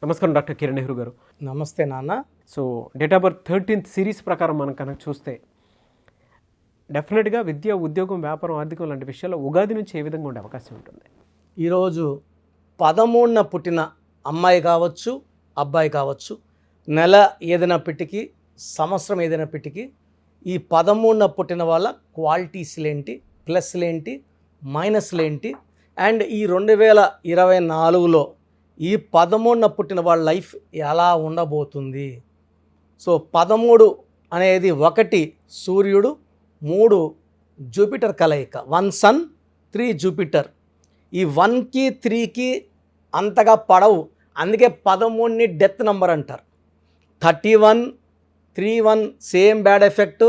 నమస్కారం డాక్టర్ కిరణ్ నెహ్రూ గారు. నమస్తే నాన్న. So date of birth 13th series ప్రకారం మనం కనుక చూస్తే డెఫినెట్గా విద్య, ఉద్యోగం, వ్యాపారం, ఆర్థికం లాంటి విషయాల్లో ఉగాది నుంచి ఏ విధంగా ఉండే అవకాశం ఉంటుంది? ఈరోజు 13న పుట్టిన అమ్మాయి కావచ్చు, అబ్బాయి కావచ్చు, నెల ఏదైనప్పటికీ, సంవత్సరం ఏదైనప్పటికీ ఈ 13న పుట్టిన వాళ్ళ క్వాలిటీస్లేంటి, ప్లస్లేంటి, మైనస్లేంటి, అండ్ ఈ 2024లో ఈ 13న పుట్టిన వాళ్ళ లైఫ్ ఎలా ఉండబోతుంది. సో 13 అనేది 1 సూర్యుడు, 3 జూపిటర్ కలయిక, 1 సన్ 3 జూపిటర్. ఈ 1కి 3కి అంతగా పడవు, అందుకే 13ని డెత్ నెంబర్ అంటారు. 31, 31 same bad effect,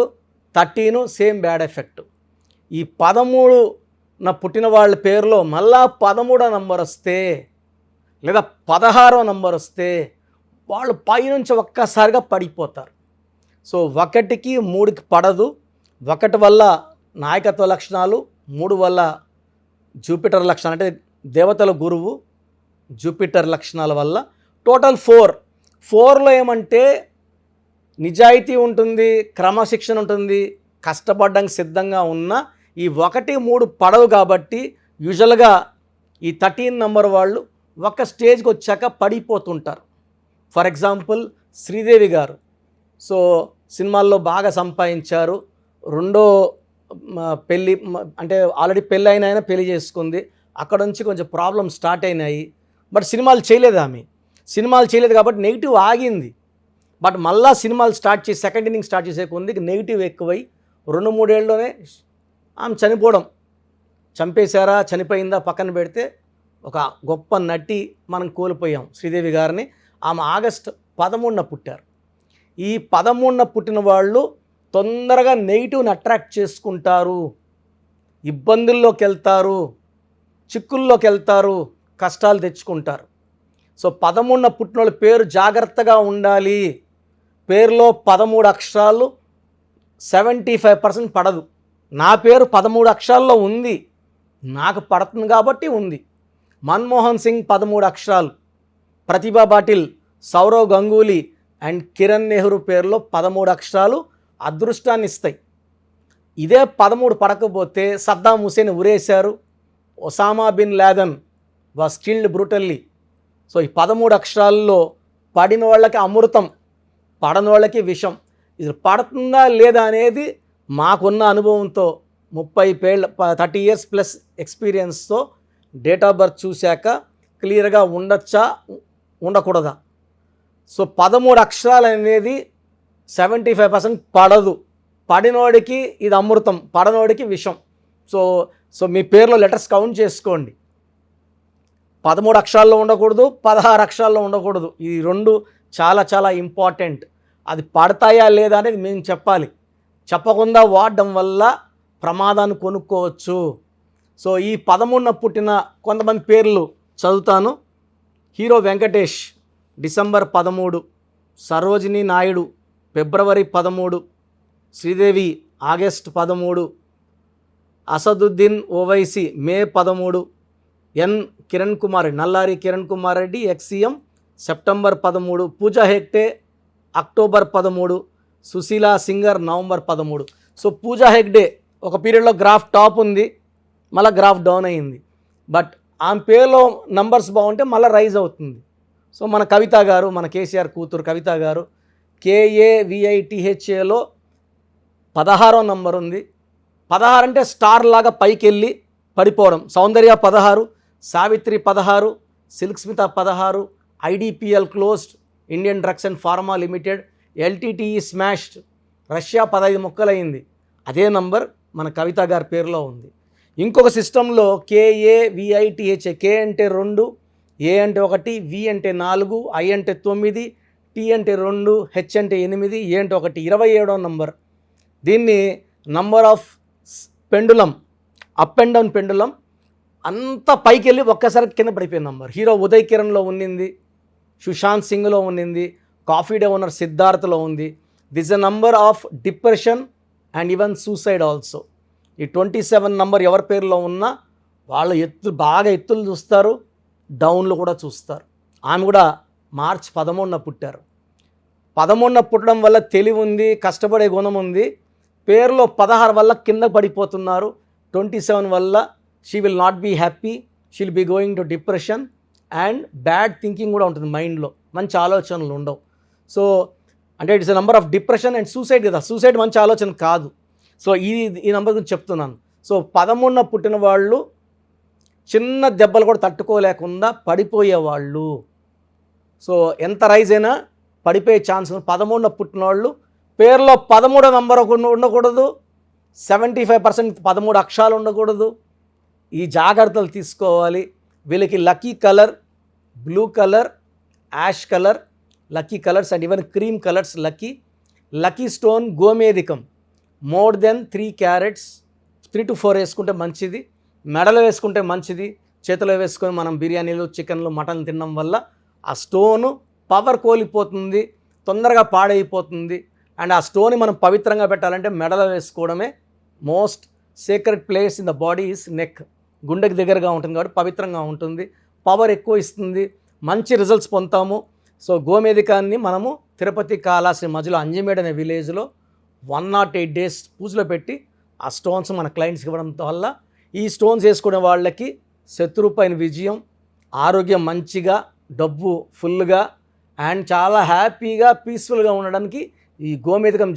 13 same bad effect. ఈ 13న పుట్టిన వాళ్ళ పేరులో మళ్ళా 13వ నంబర్ వస్తే లేదా 16వ నంబర్ వస్తే వాళ్ళు పైనుంచి ఒక్కసారిగా పడిపోతారు. సో 1కి 3కి పడదు. 1 వల్ల నాయకత్వ లక్షణాలు, 3 వల్ల జూపిటర్ లక్షణాలు అంటే దేవతల గురువు జూపిటర్ లక్షణాల వల్ల టోటల్ 4లో ఏమంటే నిజాయితీ ఉంటుంది, క్రమశిక్షణ ఉంటుంది, కష్టపడడానికి సిద్ధంగా ఉన్న ఈ 1, 3 పడవు. కాబట్టి యూజువల్గా ఈ 13 నంబర్ వాళ్ళు ఒక స్టేజ్కి వచ్చాక పడిపోతుంటారు. ఫర్ ఎగ్జాంపుల్ శ్రీదేవి గారు, సో సినిమాల్లో బాగా సంపాదించారు, రెండో పెళ్ళి అంటే ఆల్రెడీ పెళ్ళి అయిన ఆయన పెళ్లి చేసుకుంది, అక్కడ నుంచి కొంచెం ప్రాబ్లమ్ స్టార్ట్ అయినాయి. బట్ సినిమాలు చేయలేదు, సినిమాలు చేయలేదు కాబట్టి నెగిటివ్ ఆగింది. బట్ మళ్ళా సినిమాలు స్టార్ట్ చేసి సెకండ్ ఇన్నింగ్ స్టార్ట్ చేసే కొంది నెగిటివ్ ఎక్కువై 2-3 ఏళ్ళలోనే ఆమె చనిపోవడం, చంపేశారా చనిపోయిందా పక్కన పెడితే ఒక గొప్ప నటి మనం కోల్పోయాం శ్రీదేవి గారిని. ఆమె ఆగస్టు 13న పుట్టారు. ఈ 13న పుట్టిన వాళ్ళు తొందరగా నెగిటివ్ని అట్రాక్ట్ చేసుకుంటారు, ఇబ్బందుల్లోకి వెళ్తారు, చిక్కుల్లోకి వెళ్తారు, కష్టాలు తెచ్చుకుంటారు. సో 13న పుట్టిన వాళ్ళ పేరు జాగ్రత్తగా ఉండాలి. పేరులో 13 అక్షరాలు 75% పడదు. నా పేరు 13 అక్షరాల్లో ఉంది, నాకు పడుతుంది కాబట్టి ఉంది. మన్మోహన్ సింగ్ 13 అక్షరాలు, ప్రతిభా పాటిల్, సౌరవ్ గంగూలీ అండ్ కిరణ్ నెహ్రూ పేరులో 13 అక్షరాలు అదృష్టాన్ని ఇస్తాయి. ఇదే 13 పడకపోతే సద్దాం హుసేన్ ఉరేశారు, Osama bin Laden was killed brutally. So ఈ 13 అక్షరాల్లో పడిన వాళ్ళకి అమృతం, పడని వాళ్ళకి విషం. ఇది పడుతుందా లేదా అనేది మాకున్న అనుభవంతో 30 years ప్లస్ ఎక్స్పీరియన్స్తో డేట్ ఆఫ్ బర్త్ చూశాక క్లియర్గా ఉండొచ్చా ఉండకూడదా. సో 13 అక్షరాలు అనేది 75% పడదు. పడినోడికి ఇది అమృతం, పడనోడికి విషం. సో మీ పేరులో లెటర్స్ కౌంట్ చేసుకోండి. 13 అక్షరాల్లో ఉండకూడదు, 16 అక్షరాల్లో ఉండకూడదు. ఈ 2 చాలా చాలా ఇంపార్టెంట్. అది పడతాయా లేదా అనేది మేము చెప్పాలి. చెప్పకుండా వాడడం వల్ల ప్రమాదాన్ని కొనుక్కోవచ్చు. సో ఈ 13న పుట్టిన కొంతమంది పేర్లు చదువుతాను. Hero Venkatesh December 13, Sarojini Naidu February 13, Sridevi August 13, Asaduddin Owaisi May 13, N Kiran Kumar Nallari Kiran Kumar Reddy ex CM September 13, Pooja Hegde October 13, Sushila singer November 13. So Pooja Hegde ఒక పీరియడ్లో గ్రాఫ్ టాప్ ఉంది, మళ్ళీ గ్రాఫ్ డౌన్ అయింది. బట్ ఆమె పేరులో నంబర్స్ బాగుంటే మళ్ళీ రైజ్ అవుతుంది. సో మన కవిత గారు, మన కేసీఆర్ కూతురు కవిత గారు KAVITHAలో 16వ నంబర్ ఉంది. 16 అంటే స్టార్ లాగా పైకి వెళ్ళి పడిపోవడం. Soundarya 16, Savitri 16, Silk Smitha 16, IDPL closed, Indian drugs and pharma limited, LTTE smashed, Russia 15 ముక్కలైంది. అదే నంబర్ మన కవిత గారి పేరులో ఉంది. ఇంకొక సిస్టంలో KAVITHA, K అంటే 2, A అంటే 1, V అంటే 4, I అంటే 9, T అంటే 2, H అంటే 8, A అంటే 1, 27వ నంబర్. దీన్ని number of pendulum, up and down pendulum. అంత పైకి వెళ్ళి ఒక్కసారి కింద పడిపోయిన నంబర్. హీరో ఉదయ్ కిరణ్లో ఉన్నింది, సుశాంత్ సింగ్లో ఉన్నింది, కాఫీ డే ఓనర్ సిద్ధార్థలో ఉంది. This a number of depression and even suicide also. ఈ 27 నంబర్ ఎవరి పేరులో ఉన్నా వాళ్ళు బాగా ఎత్తులు చూస్తారు, డౌన్లు కూడా చూస్తారు. ఆమె కూడా మార్చ్ 13న పుట్టారు. 13న పుట్టడం వల్ల తెలివి ఉంది, కష్టపడే గుణం ఉంది. పేరులో 16 వల్ల కింద పడిపోతున్నారు. 27 వల్ల she will not be happy, she will be going to depression and bad thinking కూడా ఉంటుంది మైండ్లో, మంచి ఆలోచనలు ఉండవు. సో అంటే it's a number of depression and suicide కదా. సూసైడ్ మంచి ఆలోచన కాదు. సో ఈ నంబర్ గురించి చెప్తున్నాను. సో 13న పుట్టిన వాళ్ళు చిన్న దెబ్బలు కూడా తట్టుకోలేకుండా పడిపోయేవాళ్ళు. సో ఎంత రైజ్ అయినా పడిపోయే ఛాన్స్ ఉంది. 13న పుట్టిన వాళ్ళు పేరులో 13 నంబర్ ఉండకూడదు, 75% 13 అక్షరాలు ఉండకూడదు. ఈ జాగ్రత్తలు తీసుకోవాలి. వీళ్ళకి lucky colour blue colour, ash colour lucky colours and even cream colours lucky stone గోమేధికం మోర్ దెన్ 3 క్యారెట్స్, 3 to 4 వేసుకుంటే మంచిది. మెడలో వేసుకుంటే మంచిది. చేతిలో వేసుకొని మనం బిర్యానీలు, చికెన్లు, మటన్ తినడం వల్ల ఆ స్టోను పవర్ కోల్పోతుంది, తొందరగా పాడైపోతుంది. అండ్ ఆ స్టోన్ని మనం పవిత్రంగా పెట్టాలంటే మెడలో వేసుకోవడమే. Most secret place in the body is neck. గుండెకి దగ్గరగా ఉంటుంది కాబట్టి పవిత్రంగా ఉంటుంది, పవర్ ఎక్కువ ఇస్తుంది, మంచి రిజల్ట్స్ పొందుతాము. సో గోమేధికాన్ని మనము తిరుపతి కాళాశ్రీ మధ్యలో అంజిమేడ్ అనే విలేజ్లో 108 days పూజలో పెట్టి ఆ స్టోన్స్ మన క్లయింట్స్కి ఇవ్వడం వల్ల ఈ స్టోన్స్ వేసుకునే వాళ్ళకి శత్రుపైన విజయం, ఆరోగ్యం మంచిగా, డబ్బు ఫుల్గా అండ్ చాలా హ్యాపీగా పీస్ఫుల్గా ఉండడానికి ఈ గోమేధికం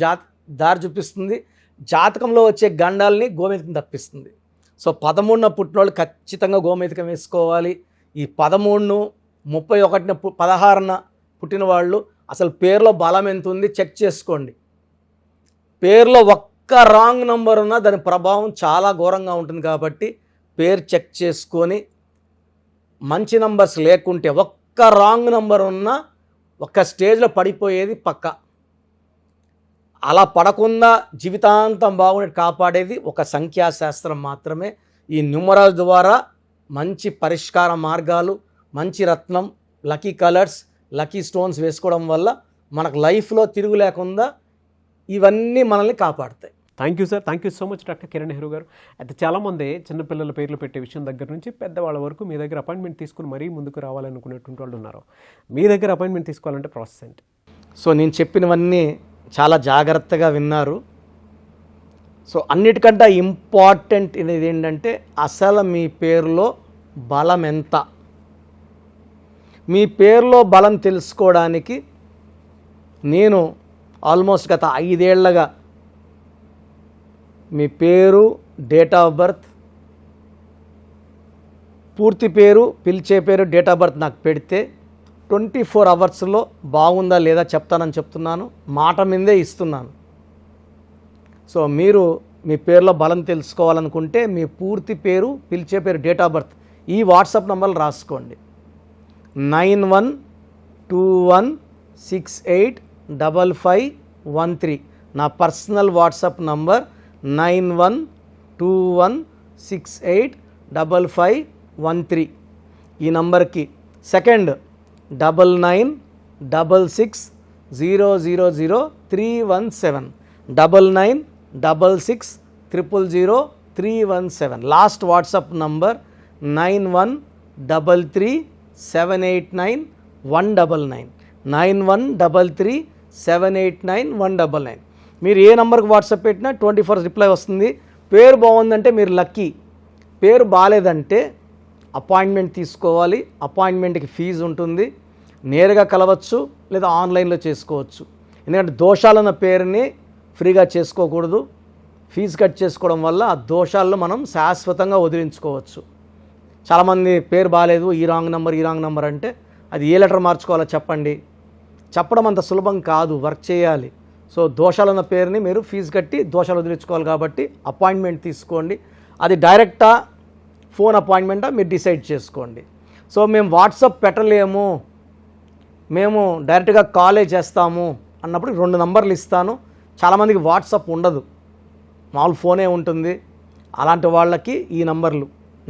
దారి చూపిస్తుంది. జాతకంలో వచ్చే గండాల్ని గోమేధికం తప్పిస్తుంది. సో 13న పుట్టినోళ్ళు ఖచ్చితంగా గోమేధికం వేసుకోవాలి. ఈ 13, 31, 16న పుట్టిన వాళ్ళు అసలు పేరులో బలం ఎంత ఉంది చెక్ చేసుకోండి. పేరులో ఒక్క రాంగ్ నంబర్ ఉన్నా దాని ప్రభావం చాలా ఘోరంగా ఉంటుంది. కాబట్టి పేరు చెక్ చేసుకొని మంచి నంబర్స్ లేకుంటే ఒక్క రాంగ్ నంబర్ ఉన్నా ఒక్క స్టేజ్లో పడిపోయేది పక్క. అలా పడకుండా జీవితాంతం బాగుండే కాపాడేది ఒక సంఖ్యాశాస్త్రం మాత్రమే. ఈ న్యూమరాల్ ద్వారా మంచి పరిష్కార మార్గాలు, మంచి రత్నం, లక్కీ కలర్స్, లక్కీ స్టోన్స్ వేసుకోవడం వల్ల మనకు లైఫ్లో తిరుగు లేకుండా ఇవన్నీ మనల్ని కాపాడుతాయి. Thank you sir, thank you so much doctor Kiran Nehru గారు. అయితే చాలామంది చిన్నపిల్లల పేర్లు పెట్టే విషయం దగ్గర నుంచి పెద్దవాళ్ళ వరకు మీ దగ్గర అపాయింట్మెంట్ తీసుకుని మరీ ముందుకు రావాలనుకునేటువంటి వాళ్ళు ఉన్నారు. మీ దగ్గర అపాయింట్మెంట్ తీసుకోవాలంటే ప్రాసెస్ ఏంటి? సో నేను చెప్పినవన్నీ చాలా జాగ్రత్తగా విన్నారు. సో అన్నిటికంటే ఇంపార్టెంట్ ఇది ఏంటంటే అసలు మీ పేరులో బలం ఎంత. మీ పేరులో బలం తెలుసుకోవడానికి నేను ఆల్మోస్ట్ గత 5 ఏళ్లుగా మీ పేరు, డేట్ ఆఫ్ బర్త్, పూర్తి పేరు, పిలిచే పేరు, డేట్ ఆఫ్ బర్త్ నాకు పెడితే 24 అవర్స్లో బాగుందా లేదా చెప్తానని చెప్తున్నాను. మాట మీదే ఇస్తున్నాను. సో మీరు మీ పేరులో బలం తెలుసుకోవాలనుకుంటే మీ పూర్తి పేరు, పిలిచే పేరు, డేట్ ఆఫ్ బర్త్ ఈ వాట్సాప్ నంబర్లు రాసుకోండి. 9121685513 నా పర్సనల్ వాట్సాప్ నంబర్. 9121685513 ఈ నంబర్కి. Second 9966000317 9966000317 last WhatsApp number 9133789199 9133789199. మీరు ఏ నెంబర్కి వాట్సాప్ పెట్టినా 24 రిప్లై వస్తుంది. పేరు బాగుందంటే మీరు లక్కీ, పేరు బాగాలేదంటే అపాయింట్మెంట్ తీసుకోవాలి. అపాయింట్మెంట్కి ఫీజు ఉంటుంది. నేరుగా కలవచ్చు లేదా ఆన్లైన్లో చేసుకోవచ్చు. ఎందుకంటే దోషాలన్న పేరుని ఫ్రీగా చేసుకోకూడదు. ఫీజు కట్ చేసుకోవడం వల్ల ఆ దోషాలను మనం శాశ్వతంగా వదిలించుకోవచ్చు. చాలామంది పేరు బాగాలేదు, ఈ రాంగ్ నెంబర్ అంటే అది ఏ లెటర్ మార్చుకోవాలో చెప్పండి. చెప్పడం అంత సులభం కాదు, వర్క్ చేయాలి. సో దోషాలన్న పేరుని మీరు ఫీజు కట్టి దోషాలు వదిలించుకోవాలి. కాబట్టి అపాయింట్మెంట్ తీసుకోండి. అది డైరెక్టా ఫోన్ అపాయింట్మెంటా మీరు డిసైడ్ చేసుకోండి. సో మేము వాట్సాప్ పెట్టలేము, మేము డైరెక్ట్గా కాలే చేస్తాము అన్నప్పుడు 2 నంబర్లు ఇస్తాను. చాలామందికి వాట్సాప్ ఉండదు, మామూలు ఫోనే ఉంటుంది. అలాంటి వాళ్ళకి ఈ నంబర్లు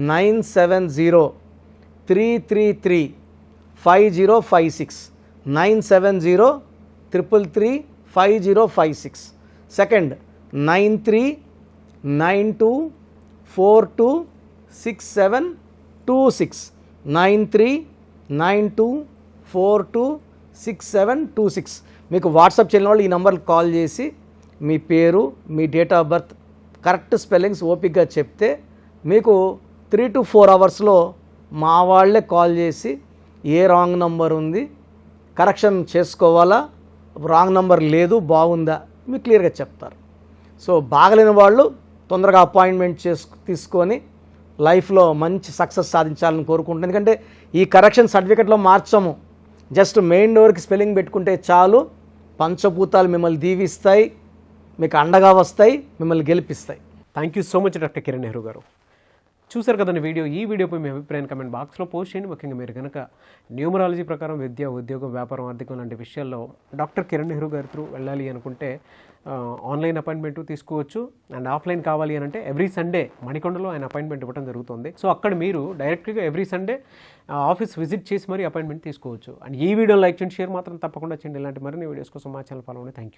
9703335056 9703335056. సెకండ్ 9392426726 939242 6726. మీకు వాట్సాప్ చేయని వాళ్ళు ఈ నెంబర్కి కాల్ చేసి మీ పేరు, మీ date of birth, correct spellings ఓపిక్గా చెప్తే మీకు 3 to 4 అవర్స్లో మా వాళ్ళే కాల్ చేసి ఏ రాంగ్ నంబర్ ఉంది, కరెక్షన్ చేసుకోవాలా, రాంగ్ నంబర్ లేదు బాగుందా మీకు క్లియర్గా చెప్తారు. సో బాగలేని వాళ్ళు తొందరగా అపాయింట్మెంట్ తీసుకొని లైఫ్లో మంచి సక్సెస్ సాధించాలని కోరుకుంటున్నాను. ఎందుకంటే ఈ కరెక్షన్ సర్టిఫికెట్లో మార్చము, జస్ట్ మెయిన్ డోర్కి స్పెల్లింగ్ పెట్టుకుంటే చాలు. పంచభూతాలు మిమ్మల్ని దీవిస్తాయి, మీకు అండగా వస్తాయి, మిమ్మల్ని గెలిపిస్తాయి. Thank you so much doctor Kiran Nehru గారు. చూసారు కదండి వీడియో. ఈ వీడియోపై మీ అభిప్రాయాన్ని కమెంట్ బాక్స్లో పోస్ట్ చేయండి. ముఖ్యంగా మీరు కనుక న్యూమరాలజీ ప్రకారం విద్య, ఉద్యోగం, వ్యాపారం, ఆర్థికం లాంటి విషయాల్లో డాక్టర్ కిరణ్ నెహ్రూ గారి త్రూ వెళ్ళాలి అనుకుంటే ఆన్లైన్ అపాయింట్మెంట్ తీసుకోవచ్చు. అండ్ ఆఫ్లైన్ కావాలి అని అంటే ఎవ్రీ సండే మణికొండలో ఆయన అపాయింట్మెంట్ ఇవ్వడం జరుగుతుంది. సో అక్కడ మీరు డైరెక్ట్గా ఎవ్రీ సండే ఆఫీస్ విజిట్ చేసి మరీ అపాయింట్మెంట్ తీసుకోవచ్చు. అండ్ ఈ వీడియో లైక్ చేయండి, షేర్ మాత్రం తప్పకుండా చేయండి. ఇలాంటి మరిన్ని వీడియోస్ కోసం మా ఛానల్ ఫాలో అవ్వండి. Thank you.